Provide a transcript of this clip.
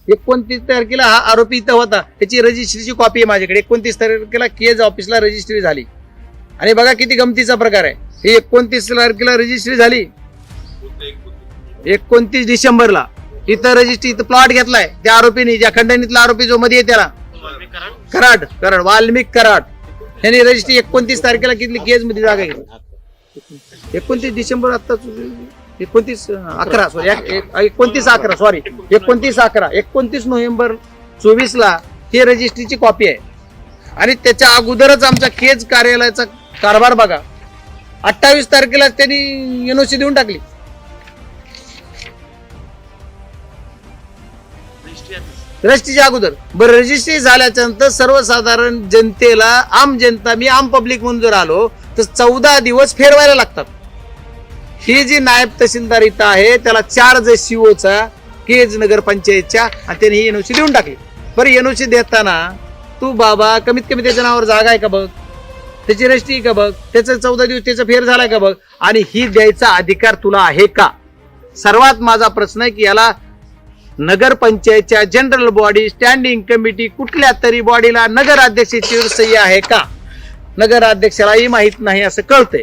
29 तारखेला हा आरोपी इथं होता, त्याची रजिस्ट्रीची कॉपी आहे माझ्याकडे. 29 तारखेला केज ऑफिसला रजिस्ट्री झाली. आणि बघा किती गमतीचा प्रकार आहे. ही 29 तारखेला रजिस्ट्री झाली, 29 डिसेंबरला इथं रजिस्ट्री, इथं प्लॉट घेतलाय त्या आरोपीने, ज्या खंडणीतला आरोपी जो मध्ये आहे त्याला, कराड वाल्मिक कराड यांनी रजिस्ट्री 29 तारखेला घेतली, केज मध्ये जागा घेतली. 29 डिसेंबर आता 29 नोव्हेंबर 24 ला ही रजिस्ट्रीची कॉपी आहे. आणि त्याच्या अगोदरच आमच्या केज कार्यालयाचा कारभार बघा. 28 तारखेला त्यांनी एनओसी देऊन टाकली. रजिस्ट्रीच्या अगोदर. बरं, रजिस्ट्री झाल्याच्या नंतर सर्वसाधारण जनतेला, आम जनता, मी आम पब्लिक म्हणून जर आलो तर 14 दिवस फेरवायला लागतात. ही जी नायब तहसीलदार इथं आहे त्याला 4 जज सीओचा केज नगर पंचायतच्या, आणि त्यांनी ही एनओसी देऊन टाकली. बरं, एनओसी देताना तू बाबा कमीत कमी त्याच्या नावावर जागा आहे का बघ, त्याची रजिस्ट्री का बघ, त्याचं 14 दिवस त्याचा फेर झालाय का बघ, आणि ही द्यायचा अधिकार तुला आहे का? सर्वात माझा प्रश्न आहे की याला नगर पंचायतच्या जनरल बॉडी, स्टँडिंग कमिटी, कुठल्या तरी बॉडीला नगराध्यक्षाची सही आहे का? नगराध्यक्षालाही माहित नाही असं कळतंय.